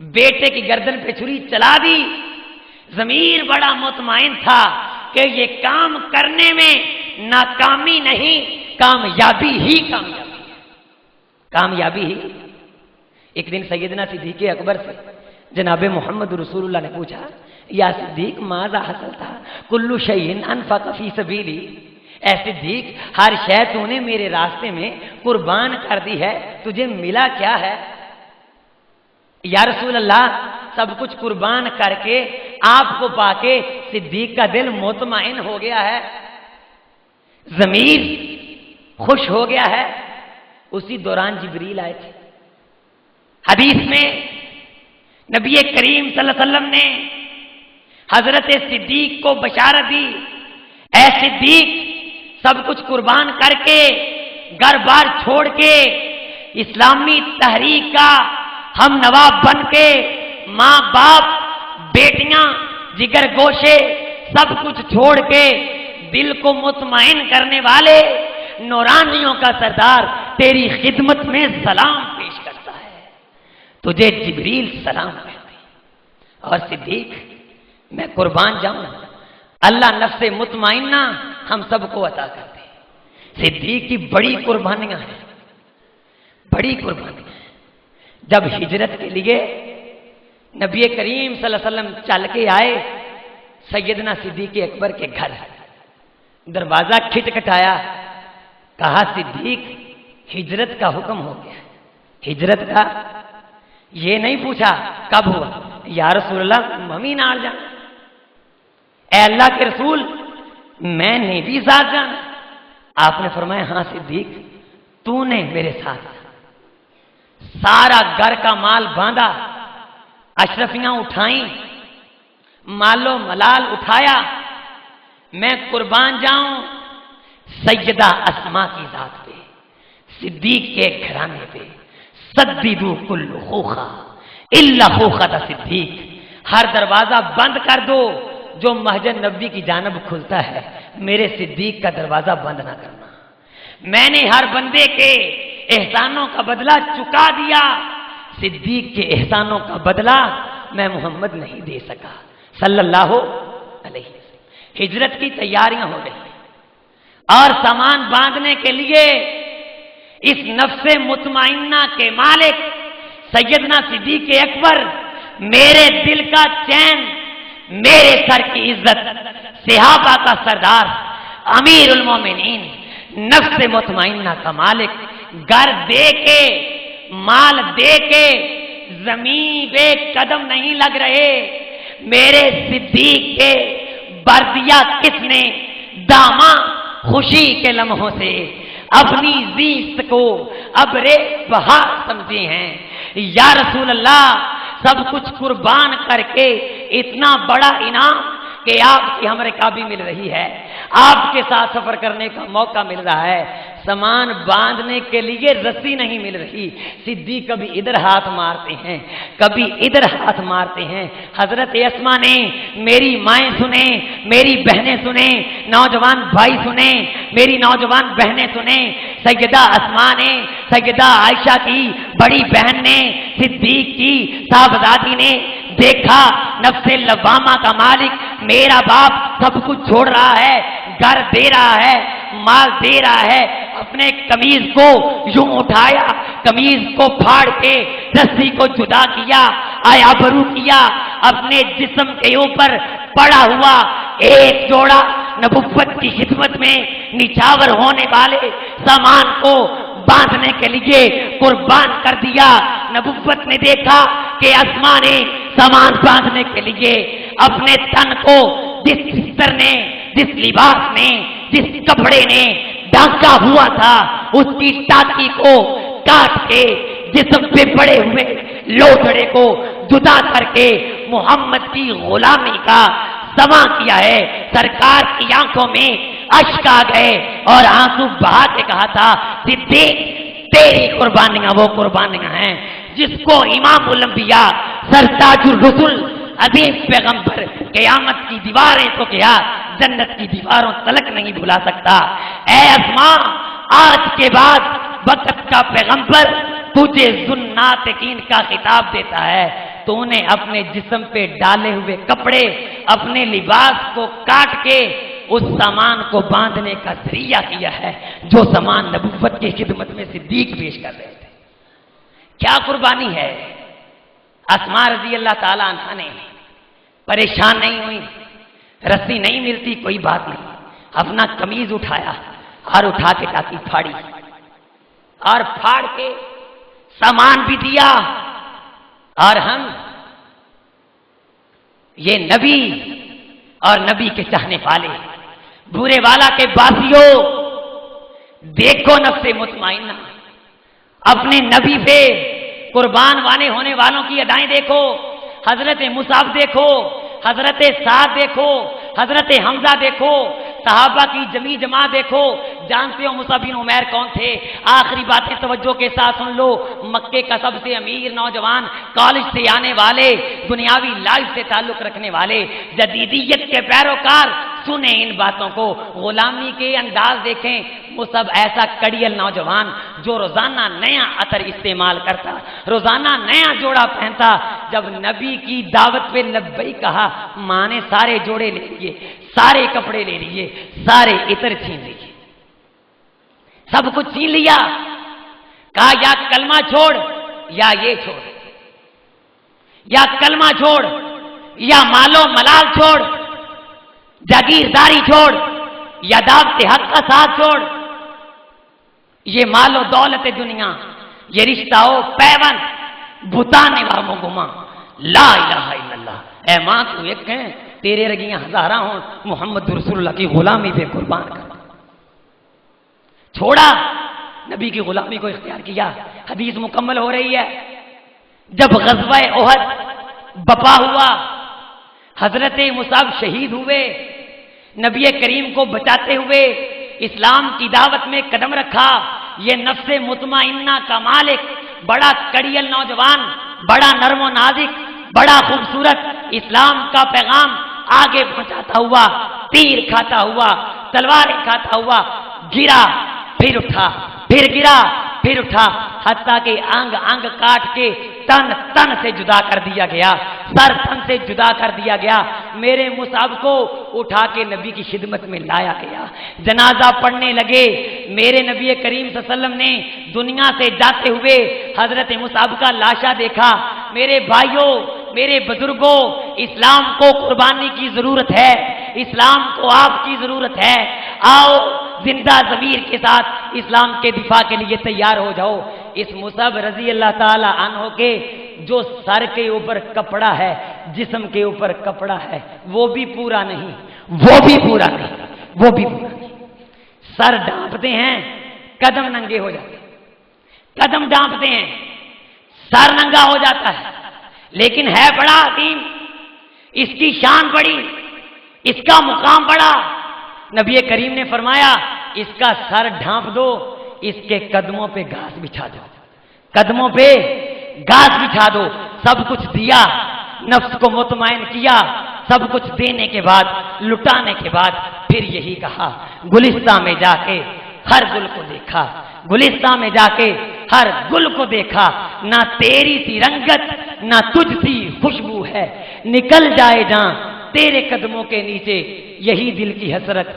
بیٹے کی گردن پہ چھری چلا دی. ضمیر بڑا مطمئن تھا کہ یہ کام کرنے میں ناکامی نہیں، کامیابی ہی کامیابی ہے، کامیابی ہی. ایک دن سیدنا صدیق اکبر سے جناب محمد رسول اللہ نے پوچھا، یا صدیق ماذا حصل تھا؟ کلو شیء انفق فی سبیلی. اے صدیق، ہر شے تو نے میرے راستے میں قربان کر دی ہے، تجھے ملا کیا ہے؟ یا رسول اللہ، سب کچھ قربان کر کے آپ کو پا کے صدیق کا دل مطمئن ہو گیا ہے، ضمیر خوش ہو گیا ہے. اسی دوران جبریل آئے تھے. حدیث میں نبی کریم صلی اللہ علیہ وسلم نے حضرت صدیق کو بشارت دی، اے صدیق، سب کچھ قربان کر کے، گھر بار چھوڑ کے، اسلامی تحریک کا ہم نواب بن کے، ماں باپ بیٹیاں جگر گوشے سب کچھ چھوڑ کے دل کو مطمئن کرنے والے نورانیوں کا سردار تیری خدمت میں سلام پیش کرتا ہے. تجھے جبریل سلام کہتے ہیں. اور صدیق، میں قربان جاؤں، اللہ نفس مطمئنہ ہم سب کو عطا کرتے ہیں. صدیق کی بڑی قربانیاں ہیں، بڑی قربانیاں ہیں. جب ہجرت کے لیے نبی کریم صلی اللہ علیہ وسلم چل کے آئے سیدنا صدیق اکبر کے گھر، دروازہ کھٹکھٹایا، کہا صدیق ہجرت کا حکم ہو گیا. ہجرت کا یہ نہیں پوچھا کب ہوا، یا رسول اللہ ممی نال جانا. اے اللہ کے رسول، میں نے بھی ساتھ جانا. آپ نے فرمایا ہاں صدیق، تو نے میرے ساتھ. سارا گھر کا مال باندھا، اشرفیاں اٹھائیں، مالو ملال اٹھایا، میں قربان جاؤں سیدہ اسما کی ذات پہ، صدیق کے گھرانے پہ. سدیدو کل خوخا الا خوخۃ صدیق. ہر دروازہ بند کر دو جو مسجد نبی کی جانب کھلتا ہے، میرے صدیق کا دروازہ بند نہ کرنا. میں نے ہر بندے کے احسانوں کا بدلہ چکا دیا، صدیق کے احسانوں کا بدلہ میں محمد نہیں دے سکا صلی اللہ علیہ وسلم. ہجرت کی تیاریاں ہو رہی ہیں اور سامان باندھنے کے لیے اس نفس مطمئنہ کے مالک سیدنا صدیق اکبر، میرے دل کا چین، میرے سر کی عزت، صحابہ کا سردار، امیر المومنین، نفس مطمئنہ کا مالک، گھر دے کے، مال دے کے زمین پہ قدم نہیں لگ رہے. میرے صدیق کے بردیا کس نے داما خوشی کے لمحوں سے اپنی زیست کو ابرے بہار سمجھے ہیں. یا رسول اللہ، سب کچھ قربان کر کے اتنا بڑا انعام کہ آپ کی ہمارے کابی مل رہی ہے، آپ کے ساتھ سفر کرنے کا موقع مل رہا ہے، سامان باندھنے کے لیے رسی نہیں مل رہی. صدیق کبھی ادھر ہاتھ مارتے ہیں، کبھی ادھر ہاتھ مارتے ہیں. حضرت اسما نے، میری مائیں سنیں، میری بہنیں سنیں، نوجوان بھائی سنیں، میری نوجوان بہنیں سنیں، سیدہ اسما نے، سیدہ عائشہ کی بڑی بہن نے، صدیق کی صاحبزادی نے دیکھا نفس لوامہ کا مالک میرا باپ سب کچھ چھوڑ رہا ہے، گھر دے رہا ہے، مال دے رہا ہے. اپنے قمیض کو یوں اٹھایا، قمیض کو پھاڑ کے رسی کو جدا کیا، آیا برو کیا، اپنے جسم کے اوپر پڑا ہوا ایک جوڑا نبوت کی خدمت میں نچھاور ہونے والے سامان کو باندھنے کے لیے قربان کر دیا. نبوت نے دیکھا کہ اسما نے سامان باندھنے کے لیے اپنے تن کو جس بستر نے، جس لباس نے، جس کپڑے نے ڈھانکا ہوا تھا، اس کی ٹاکی کو کاٹ کے جسم پہ پڑے ہوئے لوتھڑے کو جدا کر کے محمد کی غلامی کا سما کیا ہے. سرکار کی آنکھوں میں اشک آ گئے اور آنسو بہا کے کہا تھا، صدیق تیری قربانیاں وہ قربانیاں ہیں جس کو امام الانبیاء سرتاج الرسل عظیم پیغمبر قیامت کی دیواریں تو کیا جنت کی دیواروں تلک نہیں بھلا سکتا. اے اسما، آج کے بعد وقت کا پیغمبر تجھے ذوالناطقین کا خطاب دیتا ہے، تو نے اپنے جسم پہ ڈالے ہوئے کپڑے اپنے لباس کو کاٹ کے اس سامان کو باندھنے کا ذریعہ کیا ہے جو سامان نبوت کی خدمت میں صدیق پیش کر رہے تھے. کیا قربانی ہے. اسماء رضی اللہ تعالی عنہا نے پریشان نہیں ہوئی. رسی نہیں ملتی کوئی بات نہیں, اپنا قمیض اٹھایا اور اٹھا کے ٹاکی پھاڑی اور پھاڑ کے سامان بھی دیا. اور ہم یہ نبی اور نبی کے چاہنے والے بورے والا کے باسیوں, دیکھو نفس مطمئنہ, اپنے نبی پہ قربان وانے ہونے والوں کی ادائیں دیکھو. حضرت مصعب دیکھو, حضرت سعد دیکھو, حضرت حمزہ دیکھو, صحابہ کی جمی جماعت دیکھو. جانتے ہو مصعب بن عمیر کون تھے؟ آخری باتیں توجہ کے ساتھ سن لو. مکے کا سب سے امیر نوجوان, کالج سے آنے والے, دنیاوی لائف سے تعلق رکھنے والے, جدیدیت کے پیروکار. سنیں ان باتوں کو, غلامی کے انداز دیکھیں. مصعب ایسا کڑیل نوجوان جو روزانہ نیا عطر استعمال کرتا, روزانہ نیا جوڑا پہنتا. جب نبی کی دعوت پہ لبیک کہا, ماں نے سارے جوڑے لے لیے, سارے کپڑے لے لیے, سارے عطر چھین لیے, سب کچھ چھین لیا. کہا یا کلمہ چھوڑ یا یہ چھوڑ, یا کلمہ چھوڑ یا مالو ملال چھوڑ, جاگیرداری چھوڑ یا دعوت حق کا ساتھ چھوڑ. یہ مال و دولت دنیا, یہ رشتہ ہو پیون بتانے والوں گما. لا الہ الا اللہ. اے ماں تو ایک ہے, تیرے رگیاں ہزاراں ہوں, محمد رسول اللہ کی غلامی پہ قربان کر. چھوڑا, نبی کی غلامی کو اختیار کیا. حدیث مکمل ہو رہی ہے. جب غزوہ احد بپا ہوا, حضرت مصعب شہید ہوئے, نبی کریم کو بچاتے ہوئے اسلام کی دعوت میں قدم رکھا. یہ نفس مطمئنہ کا مالک, بڑا کڑیل نوجوان, بڑا نرم و نازک, بڑا خوبصورت, اسلام کا پیغام آگے پہنچاتا ہوا, تیر کھاتا ہوا, تلواریں کھاتا ہوا, گرا پھر اٹھا, پھر گرا پھر اٹھا, حتیٰ کہ انگ انگ کاٹ کے تن تن سے جدا کر دیا گیا, سر تن سے جدا کر دیا گیا. میرے مصعب کو اٹھا کے نبی کی خدمت میں لایا گیا. جنازہ پڑھنے لگے. میرے نبی کریم صلی اللہ علیہ وسلم نے دنیا سے جاتے ہوئے حضرت مصعب کا لاشا دیکھا. میرے بھائیوں, میرے بزرگوں, اسلام کو قربانی کی ضرورت ہے, اسلام کو آپ کی ضرورت ہے. آؤ زندہ ضمیر کے ساتھ اسلام کے دفاع کے لیے تیار ہو جاؤ. اس مصعب رضی اللہ تعالی عنہ کے جو سر کے اوپر کپڑا ہے, جسم کے اوپر کپڑا ہے, وہ بھی پورا نہیں, وہ بھی پورا نہیں, وہ بھی پورا نہیں. سر ڈانپتے ہیں, قدم ننگے ہو جاتے ہیں, قدم ڈانپتے ہیں, سر ننگا ہو جاتا ہے, لیکن ہے بڑا عظیم, اس کی شان بڑی, اس کا مقام بڑا. نبی کریم نے فرمایا اس کا سر ڈھانپ دو, اس کے قدموں پہ گھاس بچھا دو, قدموں پہ گھاس بچھا دو. سب کچھ دیا, نفس کو مطمئن کیا, سب کچھ دینے کے بعد, لٹانے کے بعد پھر یہی کہا, گلستان میں جا کے ہر گل کو دیکھا, گلستان میں جا کے ہر گل کو دیکھا, نہ تیری سی رنگت نہ تجھ سی خوشبو ہے, نکل جائے جہاں تیرے قدموں کے نیچے, یہی دل کی حسرت,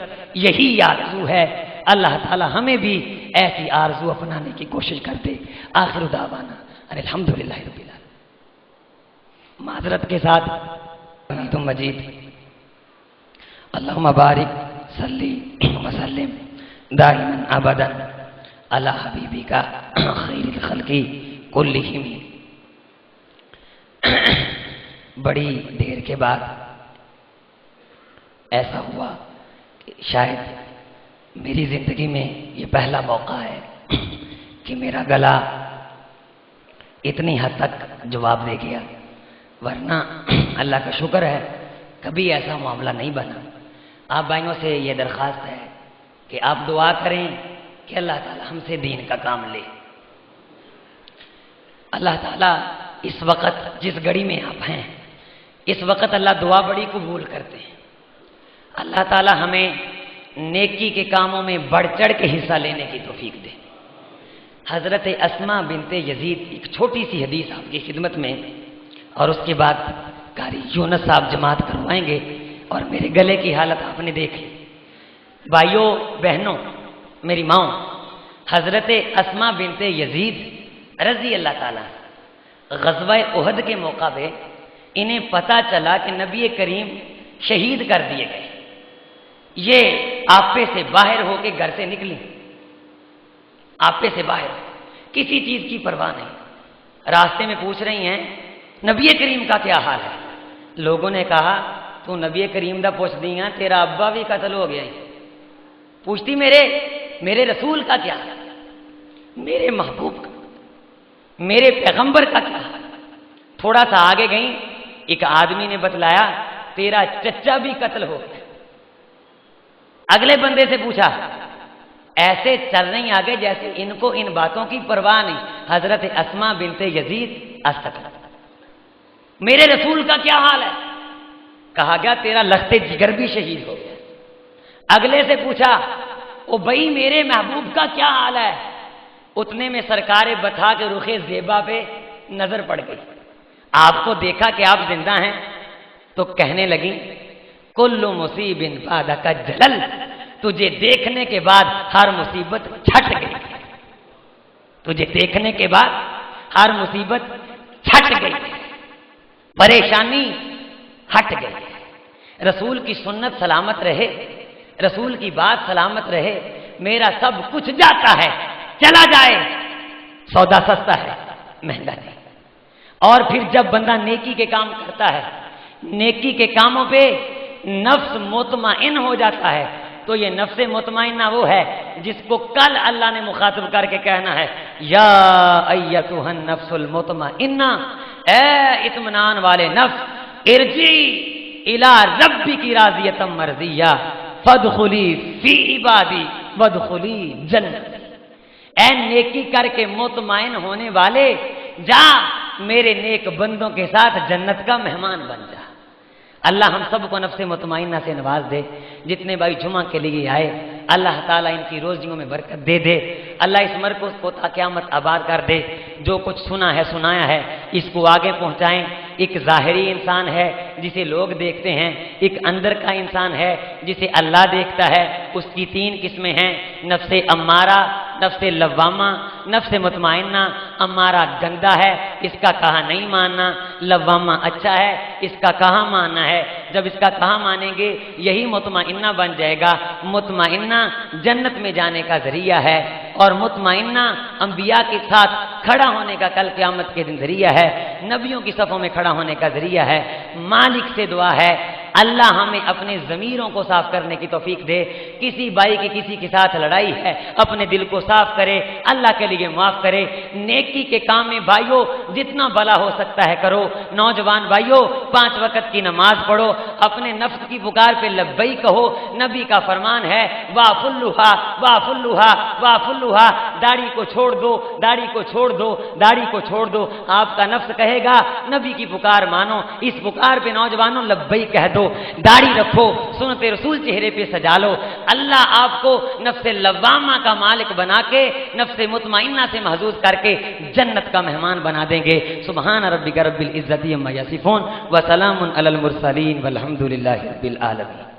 یہی آرزو ہے. اللہ تعالی ہمیں بھی ایسی آرزو اپنانے کی کوشش کرتے. آخر دعوانا الحمدللہ رب العالمین. معذرت کے ساتھ تم مجید. اللہم بارک صلی وسلم دائما ابدا علی حبیبک خیر الخلق کلہم. بڑی دیر کے بعد ایسا ہوا کہ شاید میری زندگی میں یہ پہلا موقع ہے کہ میرا گلا اتنی حد تک جواب دے گیا, ورنہ اللہ کا شکر ہے کبھی ایسا معاملہ نہیں بنا. آپ بھائیوں سے یہ درخواست ہے کہ آپ دعا کریں کہ اللہ تعالی ہم سے دین کا کام لے. اللہ تعالیٰ اس وقت جس گھڑی میں آپ ہیں, اس وقت اللہ دعا بڑی قبول کرتے ہیں. اللہ تعالیٰ ہمیں نیکی کے کاموں میں بڑھ چڑھ کے حصہ لینے کی توفیق دے. حضرت اسماء بنت یزید, ایک چھوٹی سی حدیث آپ کی خدمت میں اور اس کے بعد قاری یونس صاحب جماعت کروائیں گے، اور میرے گلے کی حالت آپ نے دیکھ لی۔ بھائیوں بہنوں، میری ماں حضرت اسما بنت یزید رضی اللہ تعالیٰ غزوہ احد کے موقع پہ انہیں پتہ چلا کہ نبی کریم شہید کر دیے گئے۔ یہ آپے سے باہر ہو کے گھر سے نکلی، آپے سے باہر، کسی چیز کی پرواہ نہیں، راستے میں پوچھ رہی ہیں نبی کریم کا کیا حال ہے؟ لوگوں نے کہا تو نبی کریم دا پوچھ دیاں، تیرا ابا بھی قتل ہو گیا ہے۔ پوچھتی میرے رسول کا کیا حال، میرے محبوب کا، میرے پیغمبر کا کیا حال؟ تھوڑا سا آگے گئیں، ایک آدمی نے بتلایا تیرا چچا بھی قتل ہو گیا۔ اگلے بندے سے پوچھا، ایسے چل رہی آگے جیسے ان کو ان باتوں کی پرواہ نہیں۔ حضرت اسما بنت یزید استغفر، میرے رسول کا کیا حال ہے؟ کہا گیا تیرا لخت جگر بھی شہید ہو گیا۔ اگلے سے پوچھا، او بھائی میرے محبوب کا کیا حال ہے؟ اتنے میں سرکار بتا کے رخ زیبا پہ نظر پڑ گئی، آپ کو دیکھا کہ آپ زندہ ہیں، تو کہنے لگی کل مصیب بعدک جلل، تجھے دیکھنے کے بعد ہر مصیبت چھٹ گئی، تجھے دیکھنے کے بعد ہر مصیبت چھٹ گئی، پریشانی ہٹ گئی۔ رسول کی سنت سلامت رہے، رسول کی بات سلامت رہے، میرا سب کچھ جاتا ہے، چلا جائے، سودا سستا ہے، مہنگا نہیں۔ اور پھر جب بندہ نیکی کے کام کرتا ہے، نیکی کے کاموں پہ نفس مطمئن ہو جاتا ہے، تو یہ نفس مطمئنہ وہ ہے جس کو کل اللہ نے مخاطب کر کے کہنا ہے، یا ایتھا النفس المطمئنہ، اے اطمینان والے نفس، ارجعی الی ربک راضیۃ مرضیہ فادخلی فی عبادی وادخلی جنتی، اے نیکی کر کے مطمئن ہونے والے، جا میرے نیک بندوں کے ساتھ جنت کا مہمان بن جا۔ اللہ ہم سب کو نفس مطمئنہ سے نواز دے۔ جتنے بھائی جمعہ کے لیے آئے، اللہ تعالیٰ ان کی روزیوں میں برکت دے دے، اللہ اس مرکز کو تا قیامت آباد کر دے۔ جو کچھ سنا ہے سنایا ہے اس کو آگے پہنچائیں۔ ایک ظاہری انسان ہے جسے لوگ دیکھتے ہیں، ایک اندر کا انسان ہے جسے اللہ دیکھتا ہے۔ اس کی 3 قسمیں ہیں، نفس امارہ، نفس لوامہ، نفس مطمئنہ۔ امارہ گندا ہے، اس کا کہا نہیں ماننا، لوامہ اچھا ہے، اس کا کہا ماننا ہے۔ جب اس کا کہا مانیں گے یہی مطمئنہ بن جائے گا۔ مطمئنہ جنت میں جانے کا ذریعہ ہے، اور مطمئنہ انبیاء کے ساتھ کھڑا ہونے کا کل قیامت کے دن ذریعہ ہے، نبیوں کی صفوں میں کھڑا ہونے کا ذریعہ ہے۔ مالک سے دعا ہے اللہ ہمیں اپنے ضمیروں کو صاف کرنے کی توفیق دے۔ کسی بھائی کی کسی کے ساتھ لڑائی ہے، اپنے دل کو صاف کرے، اللہ کے لیے معاف کرے۔ نیکی کے کام میں بھائیوں جتنا بھلا ہو سکتا ہے کرو۔ نوجوان بھائیوں 5 وقت کی نماز پڑھو، اپنے نفس کی پکار پہ لبیک کہو۔ نبی کا فرمان ہے وافلھا وافلھا وافلھا، داڑھی کو چھوڑ دو، داڑھی کو چھوڑ دو، داڑھی کو چھوڑ دو۔ آپ کا نفس کہے گا نبی کی پکار مانو، اس پکار پہ نوجوانوں لبیک کہہ دو، داڑھی رکھو، سنت رسول چہرے پہ سجا لو۔ اللہ آپ کو نفس لوامہ کا مالک بنا کے نفس مطمئنہ سے محظوظ کر کے جنت کا مہمان بنا دیں گے۔ سبحان ربک رب العزت عما یصفون وسلام علی المرسلین والحمد للہ رب العالمین۔